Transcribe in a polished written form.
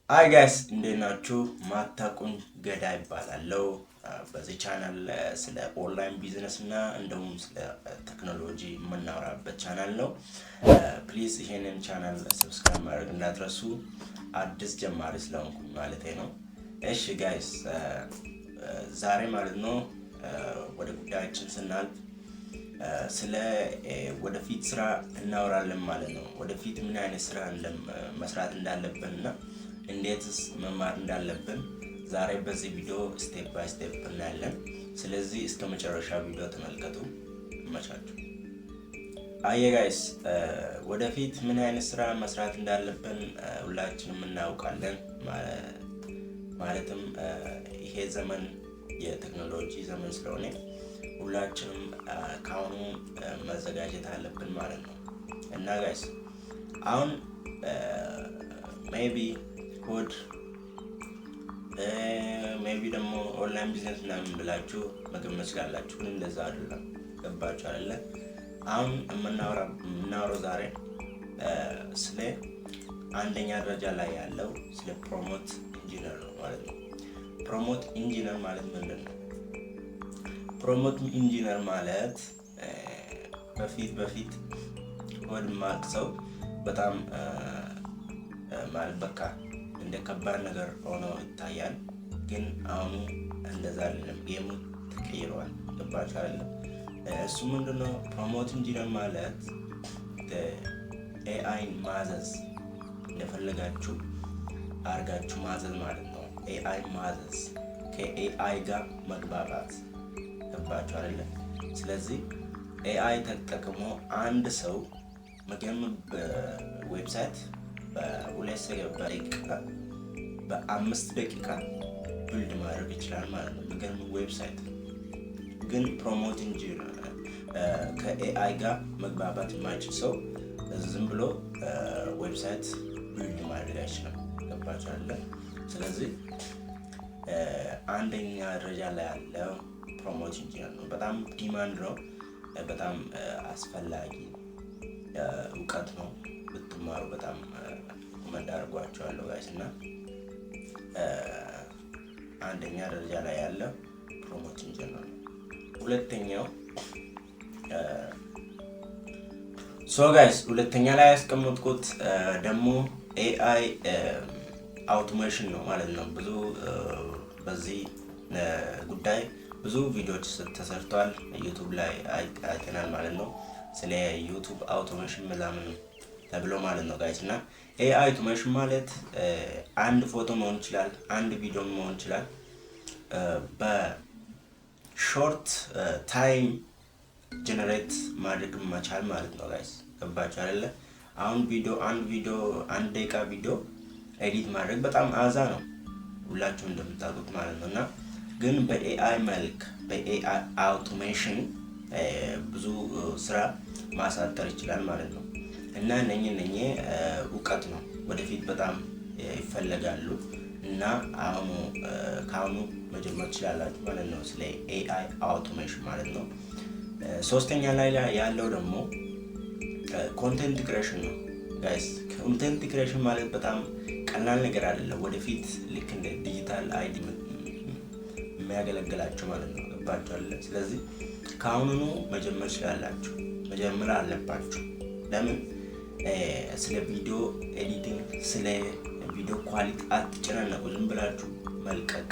Hi guys, እንደናችሁ ማታቁን ገዳ ይባላልው በዚህ ቻናል ስለ ኦንላይን ቢዝነስ እና እንደውም ስለ ቴክኖሎጂ የምናወራበት ቻናል ነው። ፕሊዝ ይሄንን ቻናል ሰብስክራይብ ማድረግ እንዳትረሱ አዲስ ጀማሪ ስለሆንኩ ማለቴ ነው። እሺ ጋይስ ዛሬ ማለት ነው ወደ ጉዳያችን ስናልፍ ስለ ወደፊት ስራ እናወራለን ማለት ነው። ወደፊት ምን አይነት ስራ መስራት እንዳለብንና እንዴትስ መማር እንዳለብን ዛሬ በዚህ ቪዲዮ ስቴፕ ባይ ስቴፕ እናያለን። ስለዚህ እስከ መጨረሻ ቪዲዮ ተመልከቱ። ይመቻችሁ። አየ ጋይስ ወደፊት ምን አይነት ስራ መስራት እንዳለብን ሁላችንም እናውቃለን። ማለትም ይሄ ዘመን የቴክኖሎጂ ዘመን ስለሆነ ሁላችንም ካሁኑ መዘጋጀት አለብን ማለት ነው። እና ጋይስ አሁን ሜቢ ኮድ ሜቢ ደግሞ ኦንላይን ቢዝነስ ምናምን ብላችሁ መገመት ትችላላችሁ፣ ግን እንደዛ አይደለም። ገባችሁ አይደለ? አሁን የምናወራው ዛሬ ስለ አንደኛ ደረጃ ላይ ያለው ስለ ፕሮሞት ኢንጂነር ነው ማለት ነው። ፕሮሞት ኢንጂነር ማለት ምንድን ነው? ፕሮሞት ኢንጂነር ማለት በፊት ወድ ማክሰው በጣም ማለት በቃ እንደ ከባድ ነገር ሆኖ ይታያል። ግን አሁን እንደዛ አይደለም፣ ጌሙ ተቀይሯል። ገባችሁ አይደል? እሱ ምንድነው? ፕሮሞት ኢንጂነር ማለት ኤአይ ማዘዝ እንደፈለጋችሁ አርጋችሁ ማዘዝ ማለት ነው። ኤአይ ማዘዝ ከኤአይ ጋር መግባባት። ገባችሁ አይደል? ስለዚህ ኤአይ ተጠቅሞ አንድ ሰው መገም በዌብሳይት በ5 ደቂቃ ቢልድ ማድረግ ይችላል ማለት ነው። መገም ዌብሳይት ግን ፕሮሞት ኢንጂነር ከኤአይ ጋር መግባባት የማይችል ሰው ዝም ብሎ ዌብሳይት ቢልድ ማድረግ አይችልም። ገባችሁ አይደል? ስለዚህ አንደኛ ደረጃ ላይ ያለው ፕሮሞት ኢንጂነር ነው። በጣም ዲማንድ ነው። በጣም አስፈላጊ እውቀት ነው። ብትማሩ በጣም መዳርጓቸዋለሁ ጋይስ። እና አንደኛ ደረጃ ላይ ያለው ፕሮሞት ኢንጂነር ነው። ሁለተኛው ሁለተኛ ላይ ያስቀመጥኩት ደግሞ ኤአይ አውቶሜሽን ነው ማለት ነው። ብዙ በዚህ ጉዳይ ብዙ ቪዲዮዎች ተሰርቷል፣ ዩቲዩብ ላይ አይተናል ማለት ነው። ስለ ዩቲዩብ አውቶሜሽን ምናምን ተብሎ ማለት ነው ጋይስ። እና ኤአይ አውቶሜሽን ማለት አንድ ፎቶ መሆን ይችላል፣ አንድ ቪዲዮ መሆን ይችላል። በሾርት ታይም ጀነሬት ማድረግ መቻል ማለት ነው ጋይስ። ገባችሁ አይደለ? አሁን አንድ ደቂቃ ቪዲዮ ኤዲት ማድረግ በጣም አዛ ነው፣ ሁላችሁም እንደምታውቁት ማለት ነው። እና ግን በኤአይ መልክ በኤአይ አውቶሜሽን ብዙ ስራ ማሳጠር ይችላል ማለት ነው። እና እነኚህ እውቀት ነው ወደፊት በጣም ይፈለጋሉ። እና ካሁኑ መጀመር ትችላላችሁ ማለት ነው ስለ ኤአይ አውቶሜሽን ማለት ነው። ሶስተኛ ላይ ያለው ደግሞ ኮንቴንት ክሬሽን ነው ጋይስ። ኮንቴንት ክሬሽን ማለት በጣም ቀላል ነገር አይደለም። ወደፊት ልክ እንደ ዲጂታል አይዲ የሚያገለግላችሁ ማለት ነው። ገባችሁ አይደል? ስለዚህ ካሁኑ መጀመር ትችላላችሁ፣ መጀመር አለባችሁ። ለምን? ስለ ቪዲዮ ኤዲቲንግ ስለ ቪዲዮ ኳሊቲ አትጨናነቁ። ዝም ብላችሁ መልቀቅ